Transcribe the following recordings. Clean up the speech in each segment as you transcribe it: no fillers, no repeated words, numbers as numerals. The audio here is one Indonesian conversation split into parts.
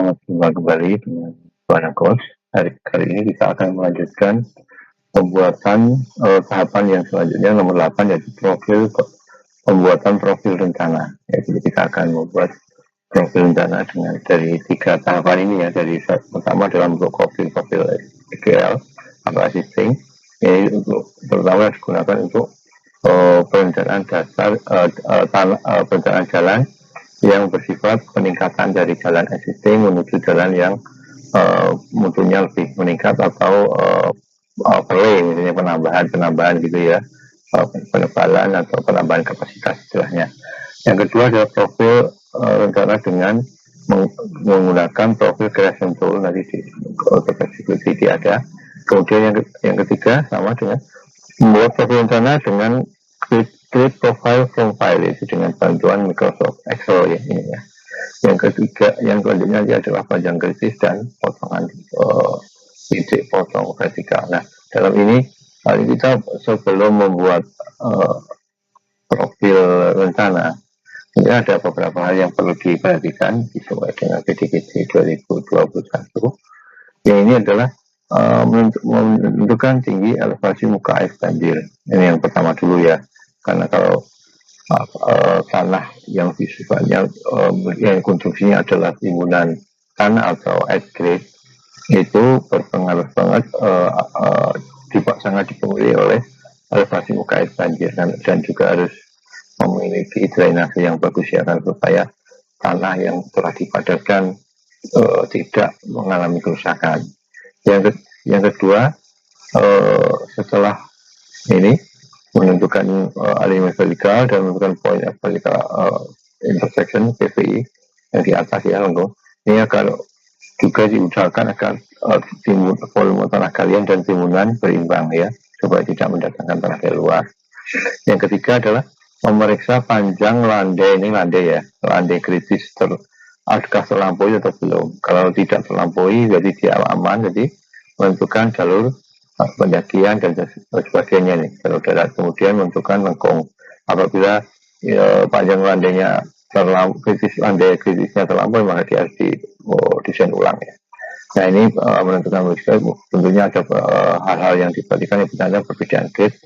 Selamat jumpa kembali dengan Buana Coach. Kali ini kita akan melanjutkan pembuatan tahapan yang selanjutnya nomor 8, yaitu pembuatan profil rencana. Jadi kita akan membuat profil rencana dengan dari 3 tahapan ini ya. Dari pertama dalam bentuk profil EGL atau existing. Ini untuk terutama digunakan untuk perencanaan dasar perencanaan jalan yang bersifat peningkatan dari jalan existing menuju jalan yang mutunya lebih meningkat atau overlay, misalnya penambahan gitu ya, penebalan atau penambahan kapasitas istilahnya. Yang kedua adalah profil rencana dengan menggunakan profil creation tool, nanti di eksekusi ada. Kemudian yang ketiga sama dengan membuat profil rencana dengan create profile from file, itu dengan bantuan Microsoft Excel ya ini ya. Yang ketiga, yang selanjutnya adalah panjang kritis dan potongan titik potong vertikal. Nah, dalam ini kita sebelum membuat profil rencana, ini ada beberapa hal yang perlu diperhatikan sesuai dengan PDKT 2021. Yang ini adalah menentukan tinggi elevasi muka air banjir. Ini yang pertama dulu ya, karena kalau tanah yang sifatnya yang konstruksinya adalah timbunan tanah atau ice grade, itu berpengaruh banget sangat dipengaruhi oleh elevasi muka air banjir, dan juga harus memiliki drainase yang bagus ya, kan, supaya tanah yang telah dipadatkan tidak mengalami kerusakan. Yang kedua, setelah ini menentukan alignment vertikal dan menentukan point vertikal intersection PVI yang di atas ya, ini akan juga diusahakan agar volume tanah galian dan timbunan berimbang ya, supaya tidak mendatangkan tanah dari luar. Yang ketiga adalah memeriksa panjang landai, ini landai ya, landai kritis adakah terlampaui atau belum. Kalau tidak terlampaui jadi dia aman, jadi menentukan jalur pendakian dan sebagainya nih. Kalau darat, kemudian menentukan lengkung. Apabila panjang landainya landai kritisnya terlampaui, maka dia harus desain ulang ya. Nah, ini menentukan tentunya ada hal-hal yang diperhatikan, yang pertama perbedaan grade,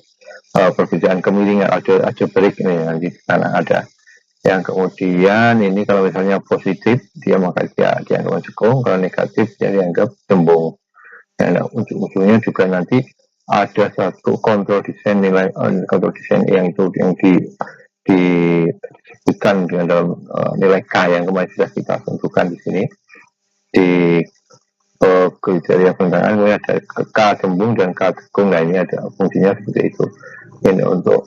perbedaan kemiringan algebraic ini yang di sana ada. Yang kemudian ini kalau misalnya positif dia maka dia dianggap cekung, kalau negatif dia dianggap tembung. Nah, ujung-ujungnya juga nanti ada satu kontrol desain nilai kontrol desain yang disebutkan dengan dalam nilai K yang kemarin sudah kita tentukan di sini di kriteria perencanaan. Ini ada K tembung dan K cekung. Nah, ini ada fungsinya seperti itu. Ini untuk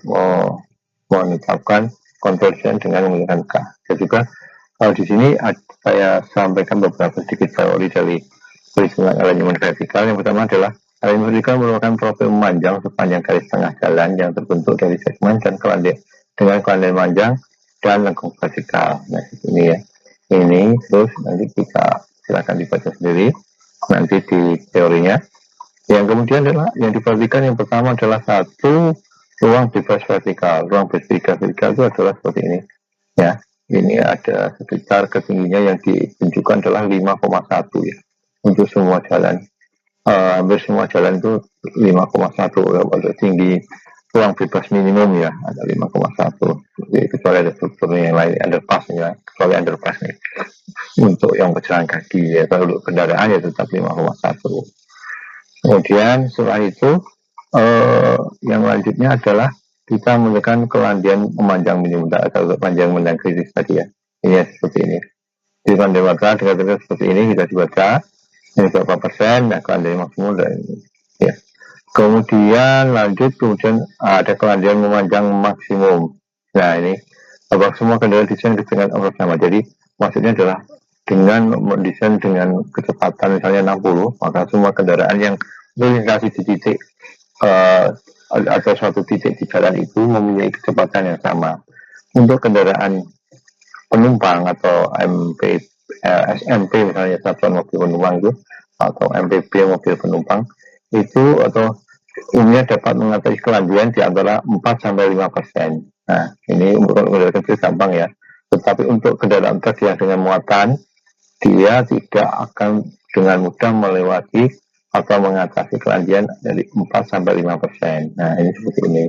menetapkan kontrol desain dengan menggunakan K. Dan juga di sini saya sampaikan beberapa sedikit teori dari perhitungan alignment vertikal. Yang pertama adalah alignment vertikal merupakan profil memanjang sepanjang garis tengah jalan yang terbentuk dari segmen dan dengan kelandaian panjang dan lengkung vertikal. Nah, ini ya. Ini terus nanti kita silakan dibaca sendiri nanti di teorinya. Yang kemudian adalah yang diperhatikan yang pertama adalah satu ruang bebas vertikal. Ruang bebas vertikal itu adalah seperti ini ya. Ini ada sekitar ketingginya yang ditunjukkan adalah 5,1 ya untuk semua jalan. Hampir semua jalan itu 5,1 ya, untuk tinggi ruang bebas minimum ya ada 5,1. Kecuali ada strukturnya yang lain, underpass ya, kecuali underpass nih untuk yang pejalan kaki ya. Kalau untuk kendaraan ya tetap 5,1. Kemudian setelah itu yang lanjutnya adalah kita menggunakan kelandaian memanjang minimum atau panjang memanjang kritis tadi ya. Ini ya, seperti ini. Di kelandaian mata dengan seperti ini kita dibaca ini berapa persen, nah kelandaian maksimum dan ini ya. Kemudian ada kelandaian memanjang maksimum. Nah, ini apakah semua kendaraan desain dengan omset sama. Jadi maksudnya adalah dengan mendesain dengan kecepatan misalnya 60, maka semua kendaraan yang melintasi di titik atau suatu titik di jalan itu mempunyai kecepatan yang sama. Untuk kendaraan penumpang atau SMP misalnya satuan mobil penumpang itu, atau MPB mobil penumpang itu, atau umumnya dapat mengatasi kelandaian di antara 4-5%. Nah, ini untuk kendaraan kecil gampang ya. Tetapi untuk kendaraan truk yang dengan muatan dia tidak akan dengan mudah melewati atau mengatasi kelandian dari 4-5%. Nah, ini seperti ini.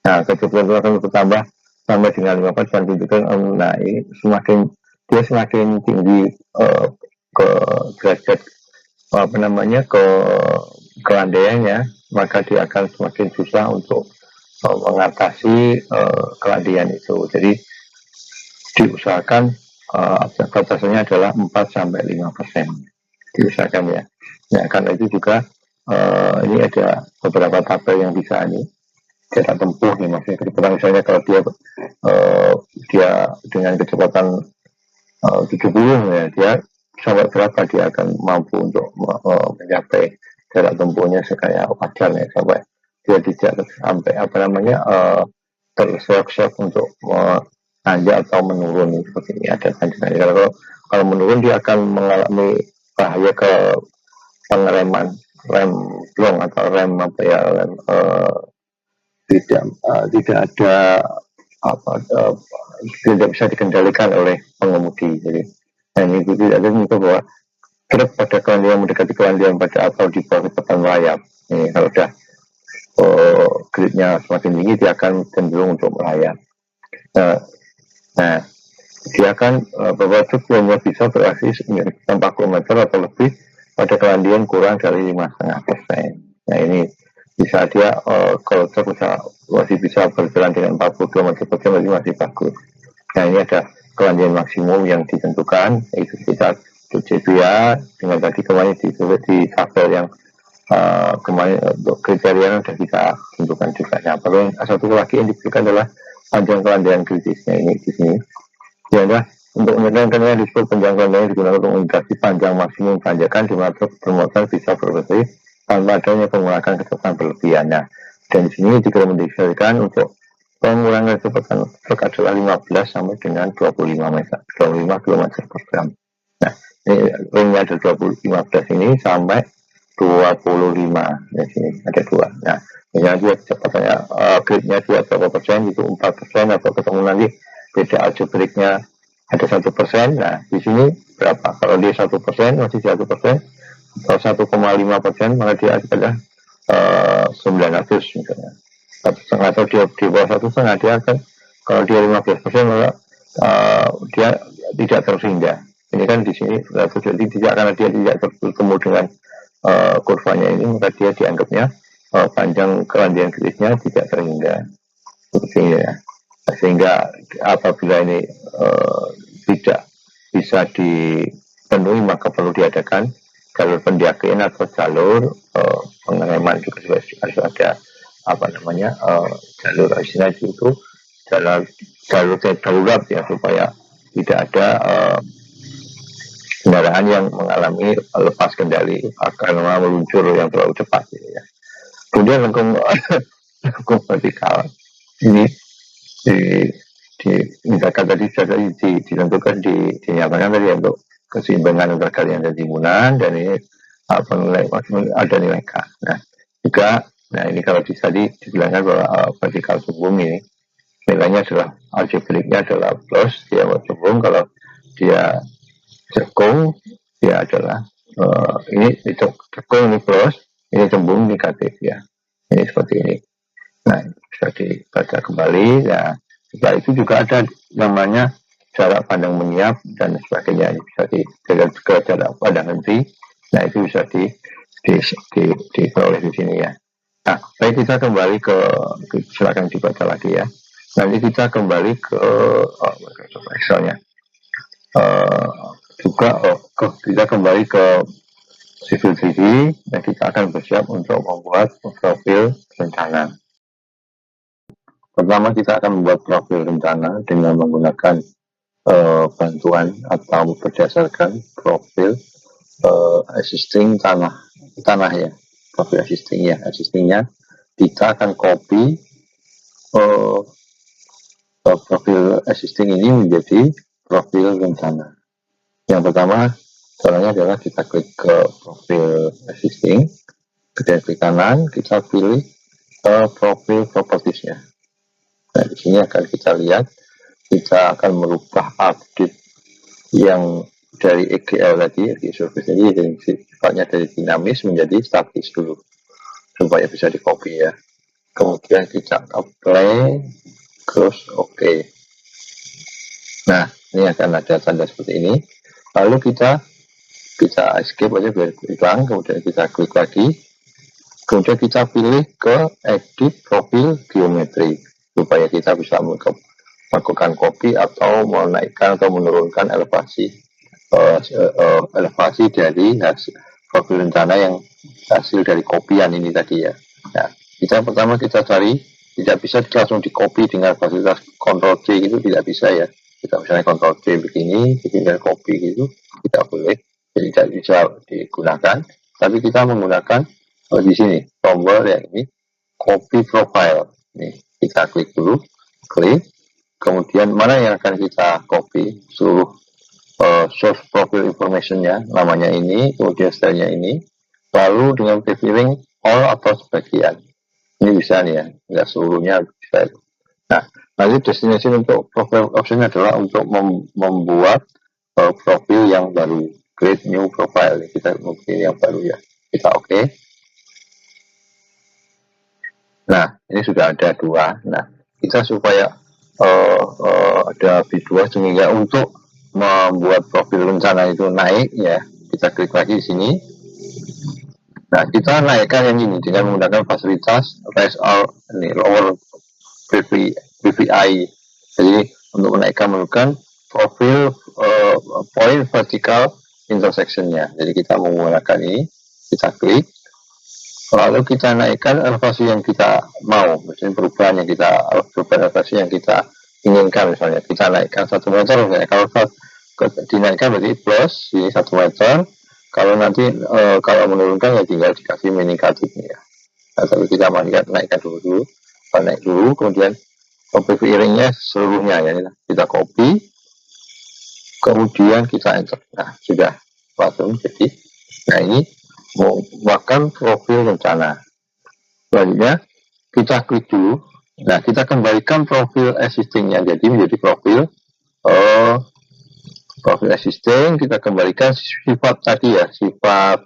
Nah, kecepatan akan bertambah sampai dengan 5%. Nah, ini semakin tinggi ke derajat ke kelandaiannya, maka dia akan semakin susah untuk mengatasi kelandian itu. Jadi diusahakan batasannya adalah 4-5%. Diusahakan ya. Nah, karena itu juga ini ada beberapa tabel yang bisa ini jarak tempuh nih, maksudnya kecepatan misalnya kalau dia dengan kecepatan 70 ya, dia sampai berapa dia akan mampu untuk mencapai jarak tempuhnya sekaya wajar ya, sampai dia tidak sampai terseok-seok untuk menanjak atau menurun seperti ini, ada tanjakan. Kalau menurun dia akan mengalami bahaya ke pengereman, rem blong atau rem rem tidak ada tidak bisa dikendalikan oleh pengemudi. Jadi ini tidak ada bahwa truk pada kelandian mendekati kelandian pada atau di bawah kecepatan merayap. Ini kalau sudah gridnya semakin tinggi, dia akan cenderung untuk merayap. Nah, dia akan bahwa truk hanya bisa beraksi 40 km atau lebih pada kelandian kurang dari 5,5%. Nah, ini bisa dia kalau truk masih bisa berjalan dengan 40 km per jam masih bagus. Nah, ini ada kelandian maksimum yang ditentukan, yaitu sekitar CBA dengan tadi kemarin ditulis di tabel yang kemarin untuk kriteria yang sudah kita tentukan juga. Nah, perlu satu lagi yang diberikan adalah panjang kelandian kritisnya ini di sini. Ya, untuk menyelesaikannya disebut panjang kelandian digunakan untuk mengindikasi panjang maksimum tanjakan di mana truk bermotor bisa berhenti tanpa adanya pengurangan kecepatan berlebihan. Nah, dan di sini juga mendiskusikan untuk pengurangan kecepatan truk adalah 15 sampai dengan 25 km per jam. Nah, ini ringnya ada 15 ini sampai 25. Di sini ada 2. Nah, misalnya dia kecepatannya gridnya 2% itu 4%, atau ketemu nanti beda algebraiknya ada 1%. Nah, di sini berapa? Kalau dia 1% masih 1%, atau 1,5%, maka dia adalah 900 misalnya. 1,5 atau dia di bawah 1,5, dia akan, kalau dia 15%, maka dia tidak tersinggah. Ini kan di sini jadi tidak, karena dia tidak bertemu dengan kurvanya ini, maka dia dianggapnya panjang kelandian kritisnya tidak terhingga. Seperti ini ya. Sehingga apabila ini tidak bisa dipenuhi, maka perlu diadakan jalur pendakian atau jalur pengereman juga harus ada jalur istilahnya itu jalur darurat ya, supaya tidak ada kendaraan yang mengalami lepas kendali karena meluncur yang terlalu cepat gitu ya. Kemudian lengkung vertikal ini misalkan tadi ditentukan dinyatakan tadi untuk keseimbangan antara kalian dan timbunan, dan ini ada nilai K. Nah, juga ini kalau tadi dibilangkan bahwa vertikal sumbung ini nilainya adalah algebraiknya adalah plus, dia sumbung. Kalau dia cekung, dia adalah ini cekung ini plus, ini cembung negatif ya. Ini seperti ini. Nah, bisa dibaca kembali. Nah, setelah itu juga ada namanya jarak pandang menyiap dan sebagainya. Ini bisa ke jarak pandang henti. Nah, itu bisa diperoleh di sini ya. Nah, baik, kita kembali silakan dibaca lagi ya. Nanti kita kembali ke Excelnya. Kita kembali ke Civil 3D, dan kita akan bersiap untuk membuat profil rencana. Pertama, kita akan membuat profil rencana dengan menggunakan bantuan atau berdasarkan profil existing tanah ya, profil existingnya kita akan copy profil existing ini menjadi profil rencana. Yang pertama, caranya adalah kita klik ke profil existing, kemudian klik kanan, kita pilih profil propertiesnya. Nah, di sini akan kita lihat, kita akan merubah update yang dari EGL tadi, EG service tadi, yang sifatnya dari dinamis menjadi statis dulu supaya bisa di copy ya. Kemudian kita apply, terus oke. Nah, ini akan ada tanda seperti ini. Lalu kita escape aja biar hilang, kemudian kita klik lagi, kemudian kita pilih ke edit profil geometri supaya kita bisa melakukan copy atau menaikkan atau menurunkan elevasi dari hasil profil rencana yang hasil dari kopian ini tadi ya. Nah, kita cari, tidak bisa langsung di copy dengan fasilitas Ctrl C gitu, tidak bisa ya. Kita misalnya Ctrl C begini, tinggal copy gitu, tidak boleh, jadi tidak bisa digunakan. Tapi kita menggunakan di sini tombol yang ini copy profile. Nih, kita klik dulu, klik, kemudian mana yang akan kita copy, seluruh source profile information-nya, namanya ini, kemudian stylenya ini, lalu dengan preferring all atau sebagian. Ini bisa nih ya, nggak seluruhnya bisa. Nah, nanti destination untuk profile option adalah untuk membuat profil yang baru, create new profile. Kita memilih yang baru ya, kita oke. Nah, ini sudah ada dua. Nah, kita supaya ada B2 sehingga untuk membuat profil rencana itu naik ya, kita klik lagi di sini. Nah, kita naikkan yang ini dengan menggunakan fasilitas raise all ini lower PVI. Jadi untuk menaikkan profil point vertical intersection-nya. Jadi kita menggunakan ini, kita klik, lalu kita naikkan elevasi yang kita mau, misalnya perubahan elevasi yang kita inginkan, misalnya kita naikkan 1 meter, misalnya kalau dinaikkan berarti plus ini 1 meter. Kalau nanti kalau menurunkan ya tinggal dikasih negatifnya ya. Nah, tapi kita naikkan dulu, naik dulu, kemudian PVI-nya seluruhnya ya, kita copy, kemudian kita enter. Nah, sudah langsung jadi. Nah, ini membuatkan profil rencana. Selanjutnya kita klik dulu. Nah, kita kembalikan profil existing-nya jadi menjadi profil existing, kita kembalikan sifat tadi ya, sifat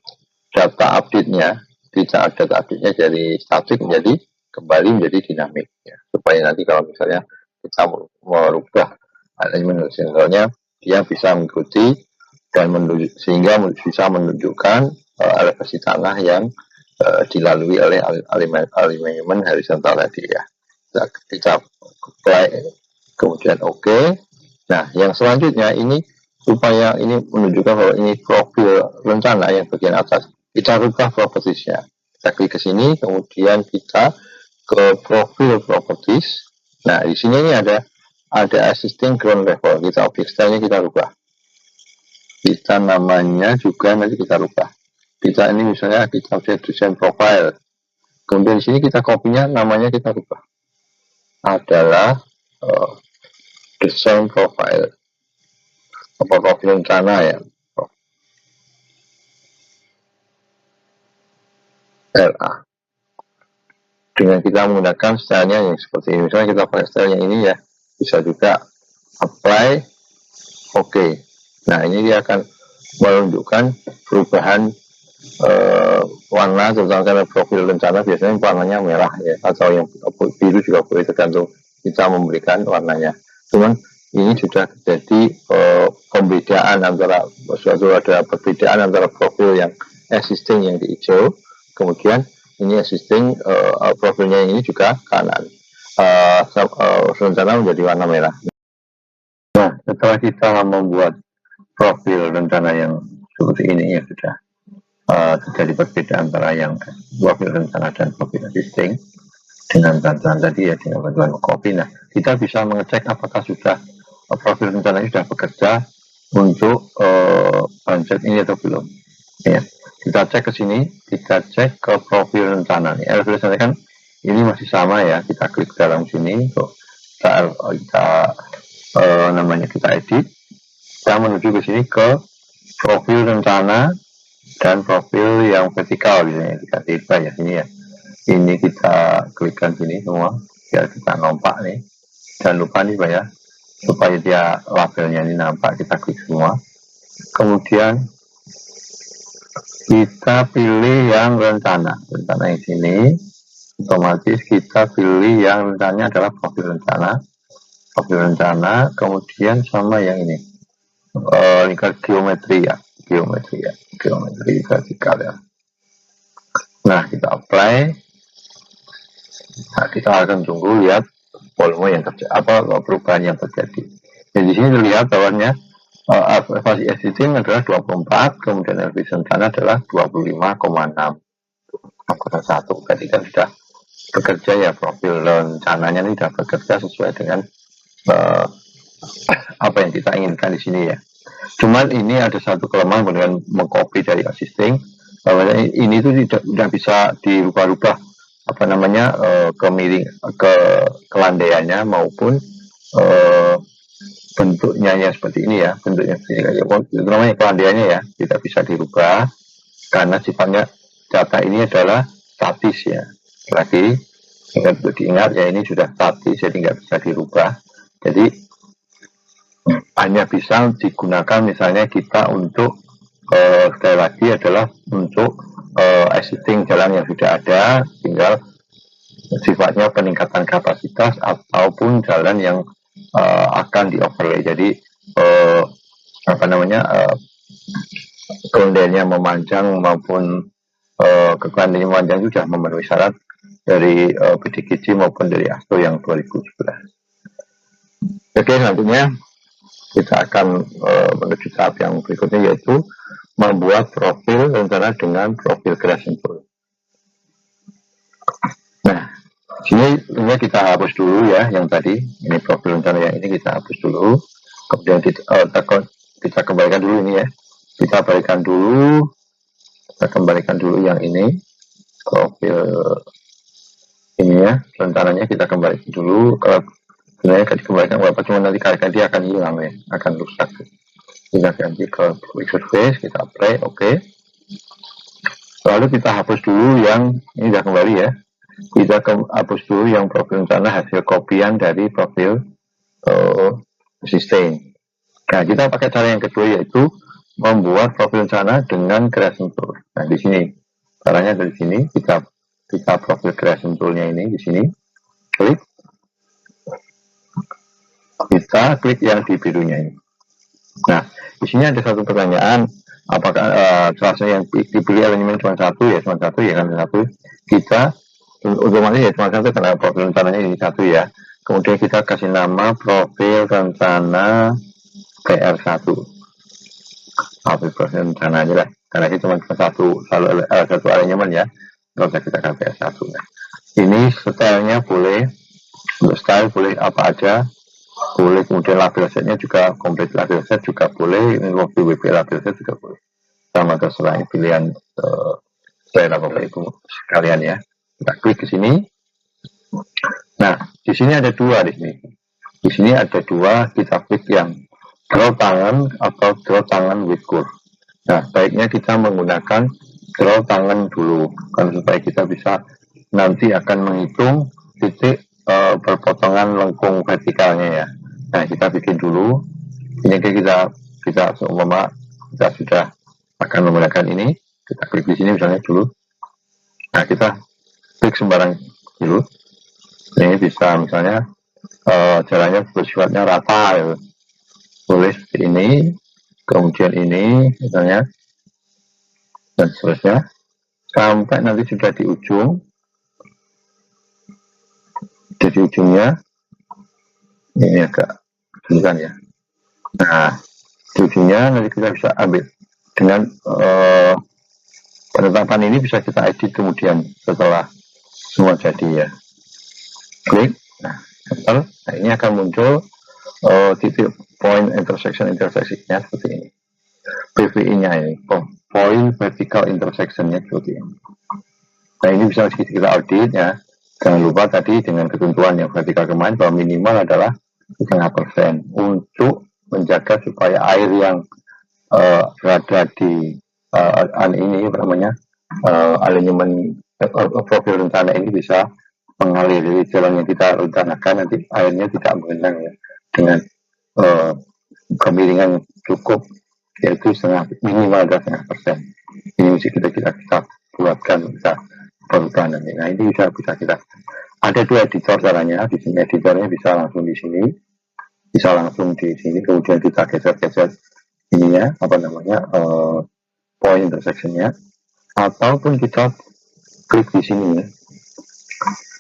data update-nya. Kita data update-nya dari statik kembali menjadi dinamik ya. Supaya nanti kalau misalnya kita merubah alignment horizontalnya, dia bisa mengikuti dan sehingga bisa menunjukkan elevasi tanah yang dilalui oleh alignment horizontal tadi ya. Kita apply, kemudian oke. Nah, yang selanjutnya ini supaya ini menunjukkan bahwa ini profil rencana yang bagian atas, kita rubah properties-nya. Kita klik ke sini, kemudian kita ke profil properties. Nah, di sini ini ada existing ground level. Kita objek style-nya kita rubah. Kita namanya juga nanti kita rubah. Kita ini misalnya kita objek design profile. Kemudian di sini kita copy-nya, namanya kita rubah. Adalah design profile. Profil rencana ya, LA. Dengan kita menggunakan stylenya yang seperti ini, misalnya kita pakai style yang ini ya, bisa juga apply, oke. Nah, ini dia akan menunjukkan perubahan warna, terutama karena profil rencana biasanya warnanya merah ya, atau yang biru juga boleh, tergantung kita memberikan warnanya. Cuman ini sudah terjadi pembedaan antara ada perbedaan antara profil yang existing yang di hijau, kemudian ini existing profilnya ini juga kanan rencana menjadi warna merah. Nah, setelah kita membuat profil rencana yang seperti ini ya, sudah terjadi perbedaan antara yang profil rencana dan profil existing dengan bantuan tadi ya, dengan bantuan copy. Nah, kita bisa mengecek apakah sudah profil rencana ini sudah bekerja untuk budget ini atau belum ya. Kita cek ke sini, kita cek ke profil rencana nih. Rencana kan ini masih sama ya, kita klik dalam sini, kita namanya kita edit, kita menuju ke sini ke profil rencana dan profil yang vertikal, misalnya kita tiba ya sini ya. Ini kita klikkan sini semua biar kita nampak nih. Jangan lupa nih Pak ya, supaya dia labelnya ini nampak, kita klik semua. Kemudian kita pilih yang rencana yang sini, otomatis kita pilih yang rencananya adalah profil rencana, kemudian sama yang ini, lingkar geometri vertikal ya. Nah, kita apply. Nah, kita akan tunggu lihat volume yang terjadi, perubahan yang terjadi. Jadi di sini terlihat bawahnya elevasi existing adalah 24, kemudian elevasi rencana adalah 25,6. 1. Berarti kan sudah bekerja ya, profil rencananya ini sudah bekerja sesuai dengan apa yang kita inginkan di sini ya. Cuman ini ada satu kelemahan dengan mengcopy dari existing, bahwa ini tuh tidak bisa dirubah-rubah ke kelandaiannya maupun bentuknya ya seperti ini ya, bentuknya seperti ini, namanya kelandaiannya ya, tidak bisa dirubah karena sifatnya data ini adalah statis ya. Lagi diingat ya, ini sudah statis jadi nggak bisa dirubah. Jadi hanya bisa digunakan misalnya kita untuk sekali lagi adalah untuk existing jalan yang sudah ada, tinggal sifatnya peningkatan kapasitas ataupun jalan yang akan di overlay. Jadi kelandaiannya memanjang maupun kelandaiannya memanjang sudah memenuhi syarat dari PDGC maupun dari ASTO yang 2011. Oke, selanjutnya kita akan menuju tahap yang berikutnya, yaitu membuat profil rencana dengan profil gradient tool. Nah, sini kita hapus dulu ya yang tadi, ini profil rencana yang ini kita hapus dulu, kemudian kita kembalikan dulu ini ya, kita kembalikan dulu yang ini, profil ini ya, rencananya kita kembalikan dulu. Kalau sebenarnya dikembalikan walaupun cuma nanti kali dia akan hilang ya, akan rusak. Kita ganti ke surface, kita play, oke. Lalu kita hapus dulu yang ini sudah kembali ya, kita hapus dulu yang profil rencana hasil kopian dari profil sustain. Nah, kita pakai cara yang kedua, yaitu membuat profil rencana dengan gradient tool. Nah, di sini caranya dari sini, kita profil gradient toolnya ini di sini, klik, kita klik yang di birunya ini. Nah, di sini ada satu pertanyaan, apakah salah yang dipilih elemen cuma satu ya kan, kita otomatis ya cuma satu karena profil rencananya ini satu ya. Kemudian kita kasih nama profil rencana PR1, profil rencana aja lah, karena kita cuma satu elemen ya, nggak usah kita kasih PR1. Nah, ini stylenya boleh, untuk style boleh apa aja boleh, kemudian label setnya juga komplit, label set juga boleh, ini waktu WP label set juga boleh, sama terserah pilihan selera Bapak Ibu sekalian ya. Kita klik ke sini. Nah, di sini ada dua di sini. Di sini ada dua, kita klik yang draw tangan atau draw tangan with curve. Nah, baiknya kita menggunakan draw tangan dulu, kan supaya kita bisa nanti akan menghitung titik perpotongan lengkung vertikalnya ya. Nah, kita bikin dulu. Ini kita seumpama kita sudah akan menggunakan ini, kita klik di sini misalnya dulu. Nah, kita klik sembarang dulu. Ini bisa misalnya jalannya bersifatnya rata ya. Boleh seperti ini, kemudian ini misalnya, dan seterusnya sampai nanti sudah di ujung. Jadi ujungnya ini agak bukan ya. Nah, di ujungnya nanti kita bisa ambil dengan penetapan ini, bisa kita edit kemudian setelah semua jadi ya. Klik, nah ini akan muncul titik point intersection-nya seperti ini. PVI-nya ini, point vertical intersection-nya seperti ini. Nah, ini bisa kita audit ya. Jangan lupa tadi dengan ketentuan yang vertikal kemarin bahwa minimal adalah 0,5% untuk menjaga supaya air yang berada di alignment profil rencana ini bisa mengalir dari jalan yang kita rencanakan, nanti airnya tidak mengenang ya, dengan kemiringan cukup yaitu minimal adalah 0,5%. Ini mesti kita buatkan, kita perubahan nanti. Nah ini bisa kita ada dua editor caranya. Di sini editornya bisa langsung di sini, bisa langsung di sini, kemudian kita geser-geser ininya apa namanya point intersectionnya, ataupun kita klik di sini ya,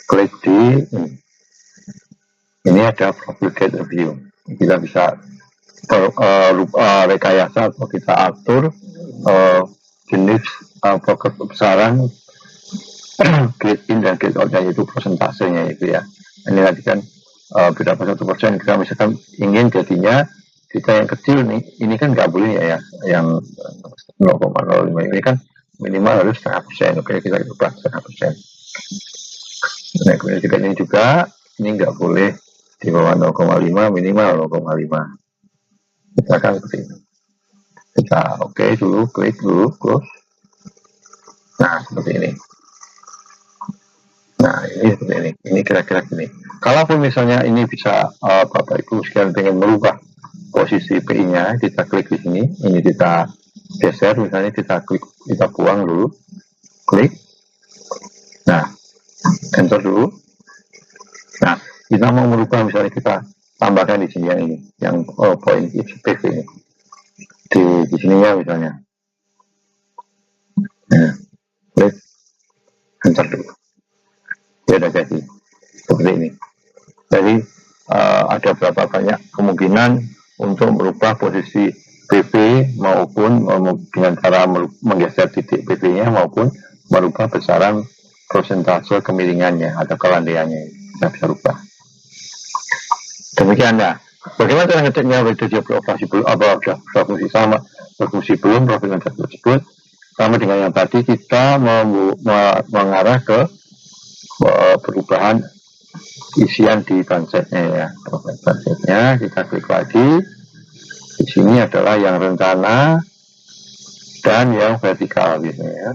klik di ini ada profile gate view, kita bisa rekayasa atau kita atur jenis kebesaran gate in dan gate out, itu persentasenya itu ya. Ini tadi kan berapa 1%, kita misalkan ingin jadinya kita yang kecil nih, ini kan nggak boleh ya, yang 0,05 ini kan minimal harus 0,5%. Oke, kita ubah 0,5%. Nah kemudian juga ini nggak boleh di bawah 0,5, minimal 0,5. Misalkan seperti ini. Kita oke dulu, klik dulu, close. Nah seperti ini. Nah ini seperti ini. Ini kira-kira gini. Kalaupun misalnya ini bisa Bapak Ibu sekalian pengen merubah posisi PI-nya, kita klik di sini. Ini kita geser, misalnya kita klik, kita buang dulu, klik. Nah, enter dulu. Nah, kita mau merubah, misalnya kita tambahkan di sini yang ini, yang poin PV ini. Di sininya misalnya. Nah, klik, enter dulu. Ya udah jadi seperti ini. Jadi ada berapa banyak kemungkinan untuk merubah posisi PV maupun dengan cara menggeser titik PV-nya maupun merubah besaran persentase kemiringannya atau kelandaiannya, bisa rubah. Demikian ya. Bagaimana cara ngetiknya dia beroperasi belum, berfungsi sama, berfungsi belum, profil tersebut sama dengan yang tadi, kita mengarah ke perubahan isian di transetnya ya. Transetnya kita klik lagi. Di sini adalah yang rencana dan yang vertikal biasanya.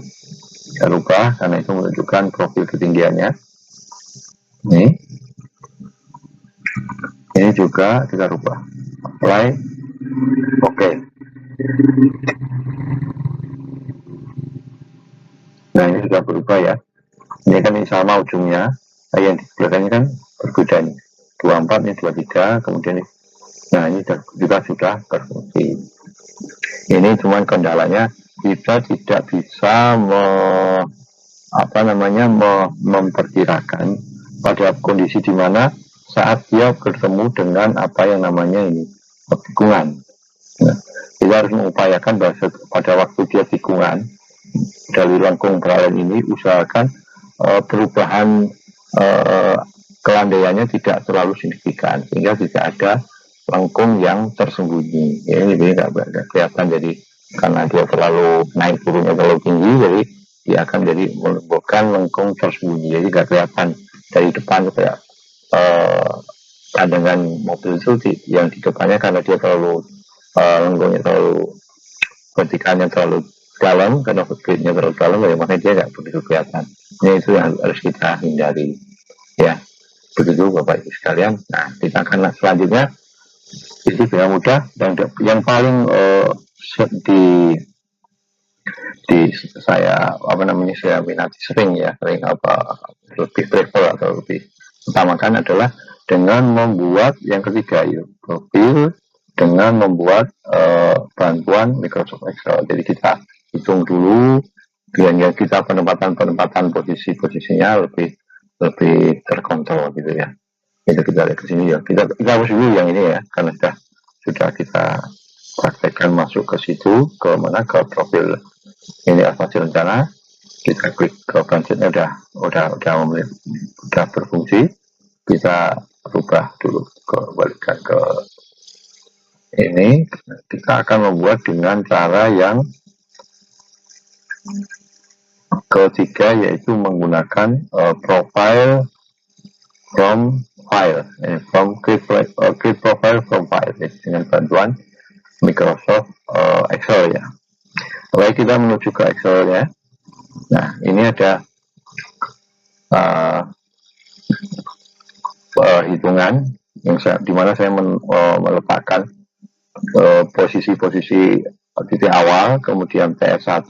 Kita rubah karena itu menunjukkan profil ketinggiannya. Ini juga kita rubah. Apply. Oke. Nah ini sudah berubah ya. Ini kan ini sama ujungnya. Nah, yang di belakangnya kan berbeda nih. 24 ini 23, kemudian nah ini juga sudah berfungsi. Ini cuma kendalanya kita tidak bisa memperkirakan pada kondisi di mana saat dia bertemu dengan apa yang namanya ini tikungan. Nah, kita harus mengupayakan bahwa pada waktu dia tikungan dari lengkung paralel ini, usahakan perubahan kelandaiannya tidak terlalu signifikan sehingga tidak ada lengkung yang tersembunyi. Ini tidak kelihatan, jadi karena dia terlalu naik turunnya terlalu tinggi, jadi dia akan jadi menimbulkan lengkung tersembunyi, jadi tidak kelihatan dari depan kayak dengan mobil itu yang di depannya, karena dia terlalu lengkungnya terlalu vertikalnya terlalu dalam, karena footprintnya terlalu dalam, ya makanya dia nggak begitu kelihatan. Ini itu yang harus kita hindari ya. Begitu Bapak Ibu sekalian. Nah kita akan selanjutnya itu yang mudah dan yang paling saya saya minati sering lebih prefer atau lebih utamakan adalah dengan membuat yang ketiga ya, profil dengan membuat bantuan Microsoft Excel. Jadi kita hitung dulu biar kita penempatan posisinya lebih terkontrol gitu ya. Itu kita lihat ke sini ya. Kita harus dulu yang ini ya, karena sudah kita praktekkan masuk ke situ, ke profil ini asumsi rencana. Kita klik ke transit-nya udah berfungsi. Kita rubah dulu, balikan ke ini. Kita akan membuat dengan cara yang ketiga, yaitu menggunakan profile from file, create profile from file, dengan bantuan Microsoft Excel ya. Lalu kita menuju ke Excel-nya. Nah ini ada hitungan yang dimana saya meletakkan posisi-posisi titik awal, kemudian TS1,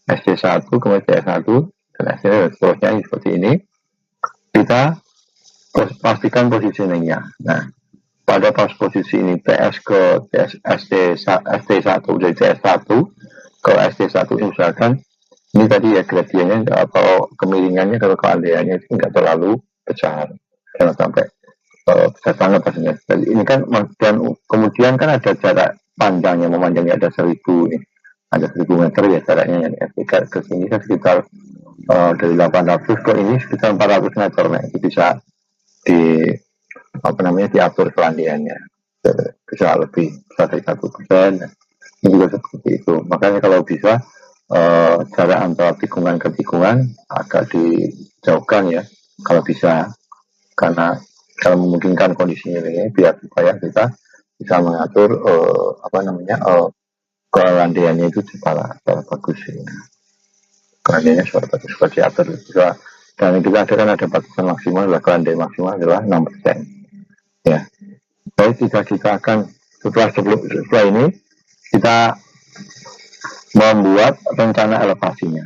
SD1, kemudian TS1, dan SD dan seterusnya seperti ini. Kita pastikan positioningnya. Nah, pada pas posisi ini TS ke SD1 dari TS1 ke SD1 misalkan, ini tadi ya gradiennya atau kemiringannya kalau keandaiannya itu nggak terlalu besar, jangan sampai besar banget pastinya. Jadi ini kan, dan kemudian kan ada jarak panjangnya, memanjangnya ada 1000 nih, ada 1000 meter ya jaraknya yang ke sini kan sekitar dari 800 ke ini sekitar 400 meter. Nah, itu bisa di diatur kelandiannya, bisa lebih, bisa dari 1%. Ini juga seperti itu. Makanya kalau bisa jarak antara tikungan ke tikungan agak dijauhkan ya, kalau bisa, karena kalau memungkinkan kondisinya ini, biar supaya kita bisa mengatur kelandiannya itu secara bagus ya. Kelandiannya secara bagus, sudah diatur bisa. Dan kita ada batasan maksimal, adalah kelandian maksimal adalah 6%. Ya, baik, kita akan setelah ini kita membuat rencana elevasinya.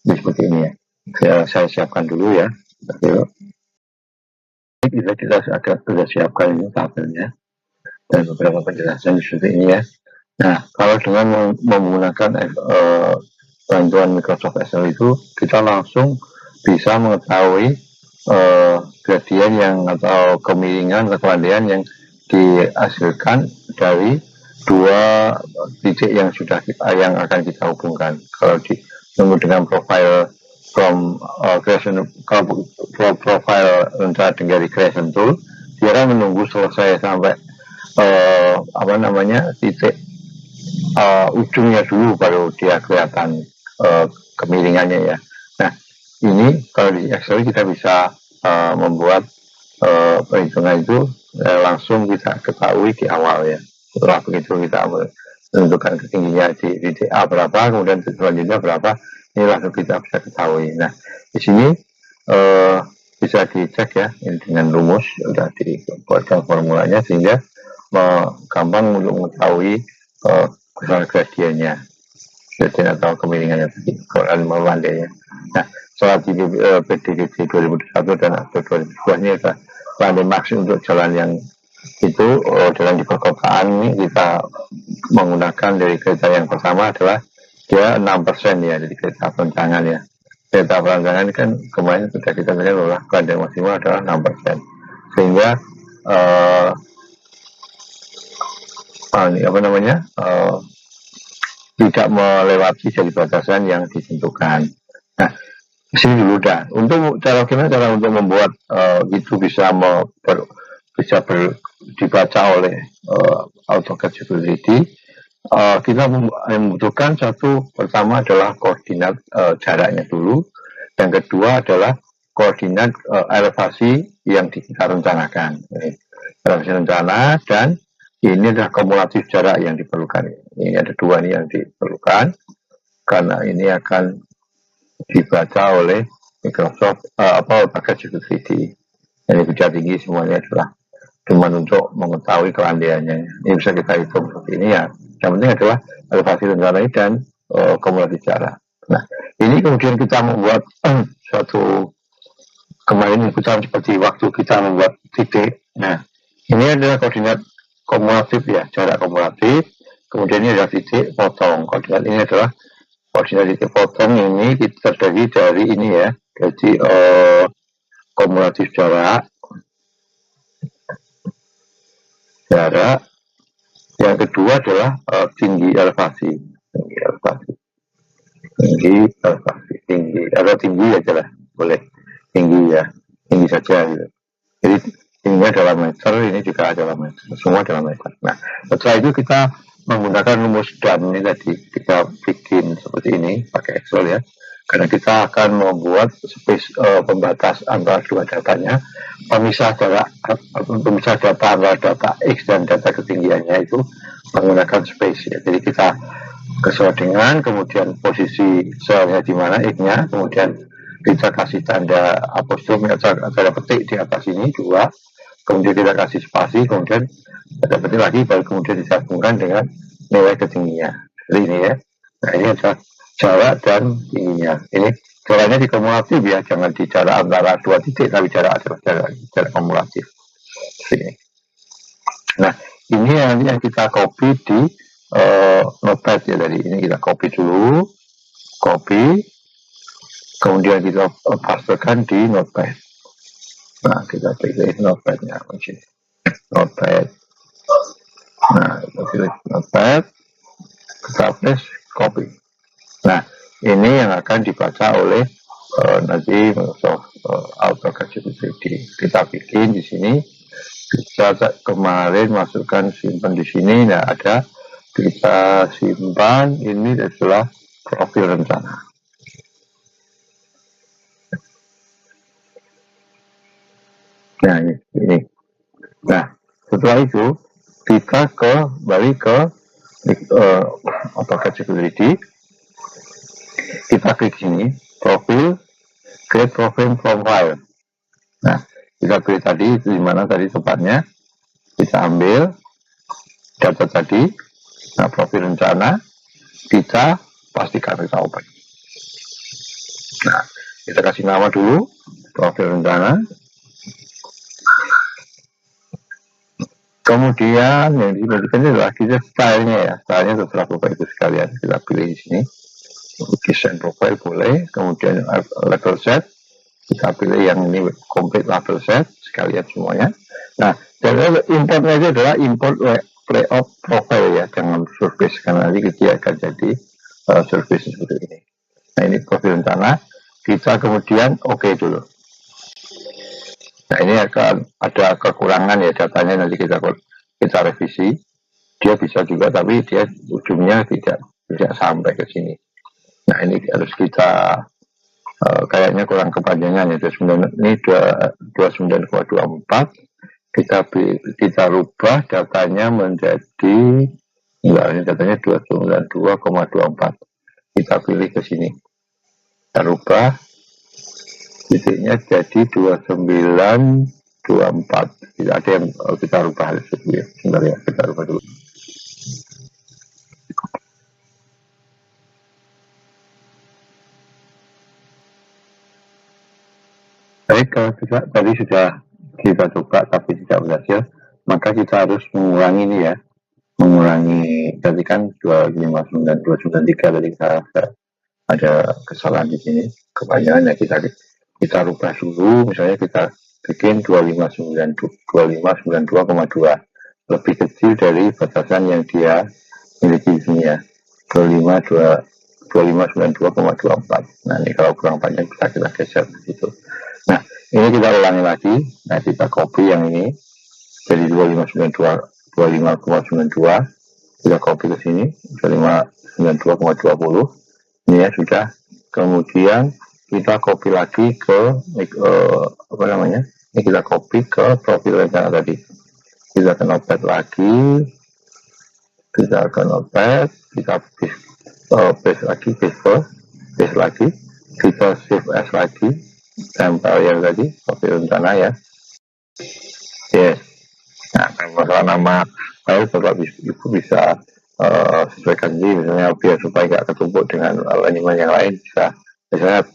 Jadi seperti ini ya. Saya siapkan dulu ya. Kita sudah siapkan ini tabelnya dan beberapa penjelasan seperti ini ya. Nah, kalau dengan menggunakan bantuan Microsoft Excel itu, kita langsung bisa mengetahui gradien yang atau kemiringan atau kelandian yang dihasilkan dari dua titik yang akan kita hubungkan. Kalau dengan profile from creation, kalau profile rencana dari creation tool, dia akan menunggu selesai sampai titik ujungnya dulu, baru dia kelihatan kemiringannya ya. Nah, ini kalau di Excel kita bisa membuat perhitungan itu langsung kita ketahui di awal ya. Setelah begitu kita menentukan ketinggian di titik A berapa, kemudian selanjutnya berapa, ini langsung kita bisa ketahui. Nah, di sini bisa dicek ya, ini dengan rumus sudah dibuatkan formulanya sehingga gampang untuk mengetahui gradiennya, gradien atau kemiringannya tadi, melandainya. Nah, setelah di PDGC 2021 dan 2022 ini ada landai maksimal untuk jalan yang itu, jalan di perkotaan ini kita menggunakan dari kereta yang pertama adalah dia 6% ya, dari kereta perancangan ya. Kereta perancangan kan kemarin sudah kita lihat bahwa landai maksimal adalah 6%, sehingga tidak melewati dari batasan yang ditentukan. Nah, sini dulu dah. Untuk cara untuk membuat itu bisa dibaca oleh AutoCAD Usability, kita membutuhkan satu, pertama adalah koordinat jaraknya dulu, yang kedua adalah koordinat elevasi yang kita rencanakan. Elevasi rencana, dan ini adalah kumulatif jarak yang diperlukan. Ini ada dua nih yang diperlukan, karena ini akan dibaca oleh Microsoft AutoCAD Usability. Ini beda tinggi semuanya adalah cuma untuk mengetahui kelandaiannya. Ini bisa kita hitung seperti ini ya. Yang penting adalah elevasi rencana dan kumulatif jarak. Nah, ini kemudian kita membuat suatu, kemarin kita seperti waktu kita membuat titik. Nah, ini adalah koordinat kumulatif ya, jarak kumulatif. Kemudian ini adalah titik potong. Koordinat ini adalah koordinat titik potong, ini terdiri dari ini ya. Jadi kumulatif jarak. Yang kedua adalah tinggi elevasi. Tinggi aja lah, boleh tinggi ya, tinggi saja gitu. Jadi tingginya dalam meter, ini juga adalah meter, semua dalam meter. Nah, setelah itu kita menggunakan rumus dan ini tadi kita bikin seperti ini pakai Excel ya, karena kita akan membuat space pembatas antara dua datanya, pemisah data antara data X dan data ketinggiannya itu menggunakan space ya. Jadi kita kesesuaian, kemudian posisi selnya di mana X-nya, kemudian kita kasih tanda apostrof atau tanda petik di atas ini 2, kemudian kita kasih spasi, kemudian ada petik lagi, baru kemudian disambungkan dengan nilai ketinggian. Jadi ini ya. Nah ini adalah jarak dan ininya. Ini jaraknya di kumulatif ya, jangan di jarak antara dua titik, tapi jarak kumulatif. Sini. Nah ini yang kita copy di notepad ya, tadi ini kita copy dulu, kemudian kita pastekan di notepad. Nah kita pilih notepadnya sini, notepad. Nah kita pilih notepad, kita paste, copy. Nah ini yang akan dibaca oleh nanti Microsoft AutoCAD 3D. Kita bikin di sini, kita kemarin masukkan simpan di sini. Nah ada, kita simpan, ini adalah profil rencana. Nah ini. Nah setelah itu kita kembali ke AutoCAD Security, kita klik sini profil, create profile from file. Nah kita pilih tadi itu dimana tadi tempatnya, kita ambil data tadi. Nah profil rencana kita pastikan kita open. Nah kita kasih nama dulu profil rencana. Kemudian yang diperlukan adalah kita stylenya ya, stylenya terserah Bapak Ibu sekalian, kita pilih di sini. Desain profile boleh, kemudian level set, kita pilih yang ini complete level set sekalian semuanya. Nah, jadi importnya itu adalah import layout profile ya, jangan surface, karena nanti dia akan jadi surface seperti ini. Nah ini profil rencana, kita kemudian oke dulu. Nah ini akan ada kekurangan ya, datanya nanti kita revisi. Dia bisa juga, tapi dia ujungnya tidak sampai ke sini. Nah ini harus kita kayaknya kurang kepanjangan ya, ini 29,24. Kita rubah datanya menjadi, enggak, ini datanya 292,24. Kita pilih ke sini, kita rubah titiknya jadi 2924. Tidak ada yang kita rubah di situ ya. Sebentar ya, kita rubah dulu. Baik, kalau tadi sudah kita coba tapi tidak berhasil, maka kita harus mengurangi ini ya. Mengurangi, tadi kan 259, 293 tadi ada kesalahan di sini. Kebanyakan ya kita rubah dulu, misalnya kita bikin 2592,2, lebih kecil dari batasan yang dia miliki di sini ya, 2592,24. Nah ini kalau kurang panjang kita geser ke situ. Nah ini kita ulangi lagi. Nah kita copy yang ini jadi 25,92, kita copy ke sini 2592,20. Ini ya sudah. Kemudian kita copy lagi ke apa namanya? Ini kita copy ke profil rencana tadi. Kita ke notepad lagi. Kita ke notepad, kita paste lagi, paste lagi, kita save as lagi, tempel yang tadi profil rencana ya. Yes. Nah, masalah nama file Bapak Ibu bisa sesuaikan sendiri, misalnya biar supaya nggak ketumpuk dengan elemen yang lain, bisa misalnya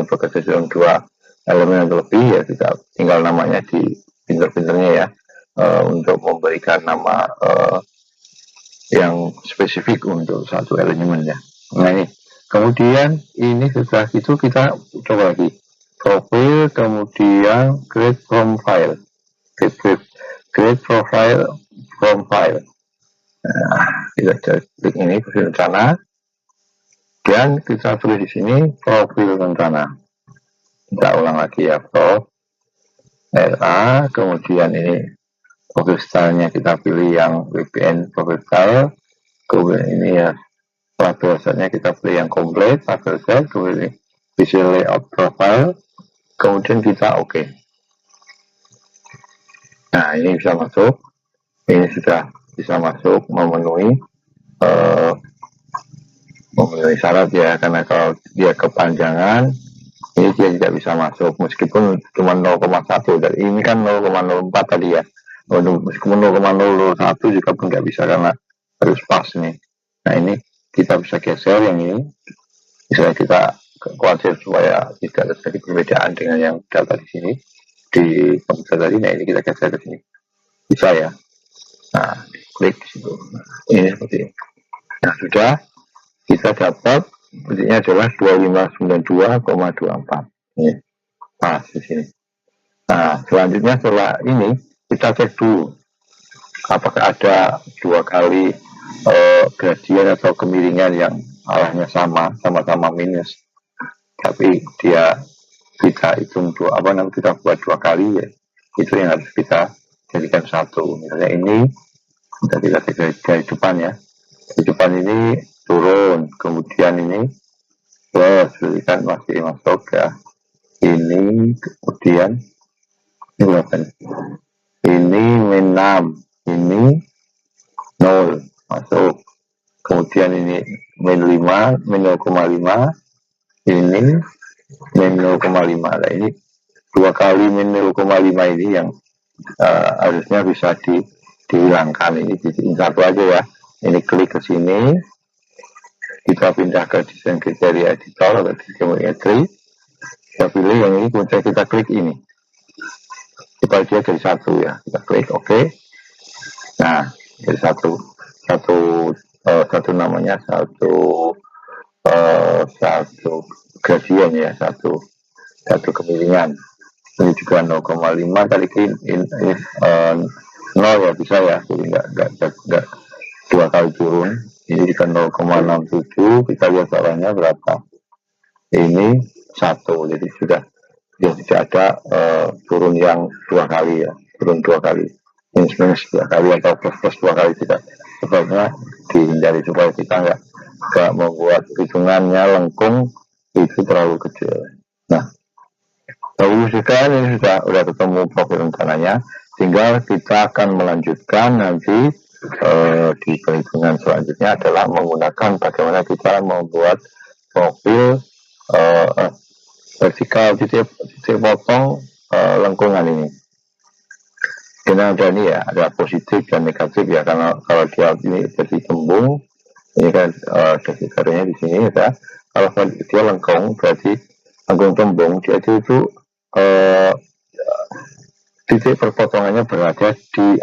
bekerja dalam dua elemen yang lebih ya, kita tinggal namanya di pinter-pinternya ya, untuk memberikan nama yang spesifik untuk satu elemennya. Nah ini, kemudian ini setelah itu kita coba lagi profil, kemudian create from file, create profile from file. Nah, kita klik ini profil rencana, dan kita tulis di sini profil rencana. Kita ulang lagi ya, RA, kemudian ini profil stylenya kita pilih yang VPN profil style, kemudian ini ya label setnya kita pilih yang complete label set, kemudian visual layout profile, kemudian kita oke. Nah ini bisa masuk, ini sudah bisa masuk, memenuhi syarat ya, karena kalau dia kepanjangan ini dia tidak bisa masuk meskipun cuma 0,1, dan ini kan 0,04 tadi ya. Meskipun 0,01 juga pun nggak bisa karena harus pas nih. Nah ini kita bisa geser yang ini. Misalnya kita khawatir supaya tidak terjadi perbedaan dengan yang data di sini di komputer tadi. Nah, ini kita geser ke sini, bisa ya. Nah, klik di situ. Nah, ini seperti ini. Nah, sudah kita dapat bentuknya adalah 2592,24. Ini pas di sini. Nah, selanjutnya setelah ini kita cek dulu apakah ada dua kali gradien atau kemiringan yang arahnya sama-sama minus, tapi kita hitung kita buat dua kali ya, itu yang harus kita jadikan satu. Misalnya ini kita dari depan ya, di depan ini turun, kemudian ini plus, jadi masih masuk ya, ini kemudian ini berapa nih? Ini min 6, ini 0 masuk, kemudian ini min 5, min 0,5, ini min 0,5. Nah, ini dua kali min 0,5 ini yang harusnya bisa dihilangkan. Ini satu aja ya. Ini klik ke sini, kita pindah ke desain kriteria editor atau geometri, kita pilih yang ini, kemudian kita klik ini supaya dia jadi satu ya, kita klik OK. Nah, jadi satu namanya satu gradien ya, satu kemiringan. Ini juga 0,5 kali ini 0 ya, bisa ya, jadi nggak dua kali turun. Ini juga 0,67, kita lihat caranya berapa. Ini 1, jadi sudah tidak ada turun yang dua kali ya, turun dua kali, minus dua kali atau plus dua kali, tidak. Sebaiknya dihindari supaya kita nggak membuat hitungannya lengkung, itu terlalu kecil. Nah, kalau ini sudah ketemu profil rencananya, tinggal kita akan melanjutkan nanti di perhitungan selanjutnya adalah menggunakan bagaimana kita membuat profil vertikal titik potong lengkungan ini. Karena ada ini ya, ada positif dan negatif ya, karena kalau dia ini jadi tembung, ini kan garisnya di sini ya. Kalau dia lengkung, berarti lengkung tembung, dia itu titik perpotongannya berada di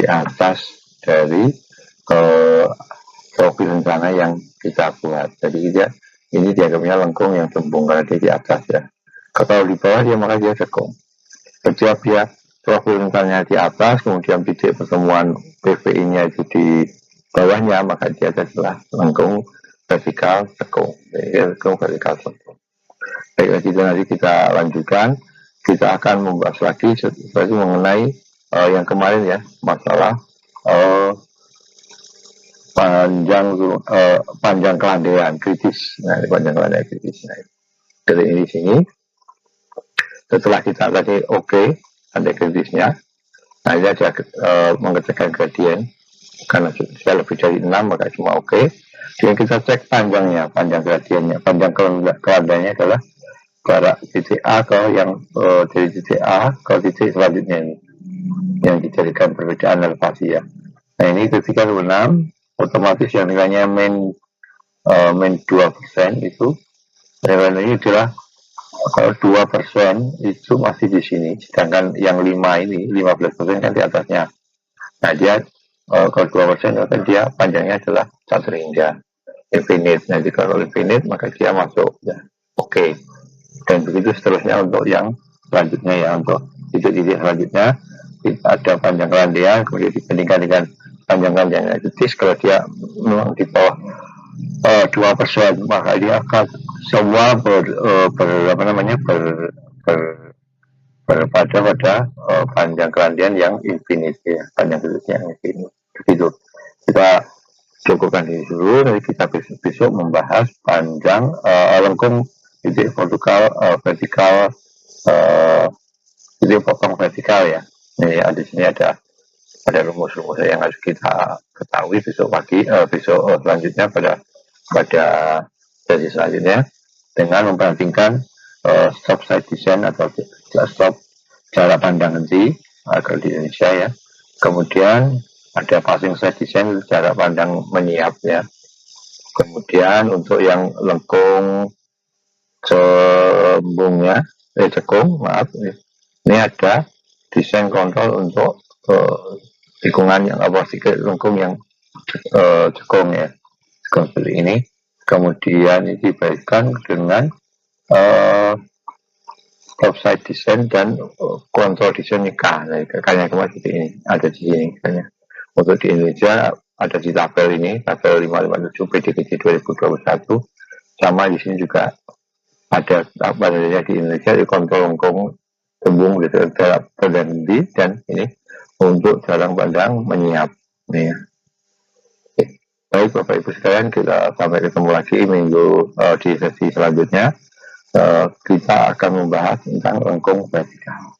atas dari profil rencana yang kita buat. Jadi ini dianggapnya lengkung yang tembung karena dia di atas ya. Kalau di bawah dia maka dia cekung. Setiap dia profil rencananya di atas, kemudian titik pertemuan PVI-nya itu di bawahnya, maka dia adalah lengkung vertikal cekung. Jadi lengkung vertikal cekung. Baik, nanti kita lanjutkan. Kita akan membahas lagi mengenai yang kemarin ya, masalah panjang kelandaian kritis. Nah, panjang kelandaian kritis. Nah, dari ini sini. Setelah kita tadi ada kritisnya. Nah, ini ada mengerjakan gradien. Karena saya lebih dari 6, maka cuma Kemudian kita cek panjangnya, panjang gradiennya. Panjang kelandaiannya adalah jarak titik A ke dari titik A ke titik selanjutnya ini, yang dijadikan perbedaan elevasi ya. Nah, ini ketika 6, otomatis yang nilainya min 2% itu nilainya ini adalah kalau 2% itu masih di sini, sedangkan yang 5 ini 15% kan di atasnya. Nah, dia kalau 2% kan dia panjangnya adalah satu hingga infinite. Nah, jika kalau infinite maka dia masuk ya. Dan begitu seterusnya untuk yang selanjutnya ya, untuk titik-titik selanjutnya ada panjang kelandaian, kemudian dibandingkan dengan panjang kelandaian kritis. Kalau dia memang di bawah 2%, maka dia akan semua pada panjang kelandaian yang infinite ya, panjang kritisnya yang infinite. Begitu. Kita cukupkan di dulu, nanti kita besok membahas panjang lengkung titik vertikal titik potong vertikal ya. Ini di sini ada rumus-rumus yang harus kita ketahui besok pagi, selanjutnya pada sesi selanjutnya, dengan memperhatikan stop side design atau stop jarak pandang henti agar di Indonesia ya. Kemudian ada passing side design, jarak pandang menyiap ya. Kemudian untuk yang lengkung cekung, maaf, ini ada desain kontrol untuk tikungan yang lengkung yang cekung ya, cekung seperti ini. Kemudian ini diberikan dengan offside design dan kontrol desain K. Nah, K-nya kemarin seperti ini, ada di sini K-nya. Untuk di Indonesia ada di tabel ini, tabel 557 PDKT 2021. Sama di sini juga ada tabelnya di Indonesia di kontrol lengkung tembung gitu, berhenti, dan ini untuk jalan pandang menyiap. Nih. Baik Bapak Ibu sekalian, kita sampai ketemu lagi minggu di sesi selanjutnya. Kita akan membahas tentang lengkung vertikal.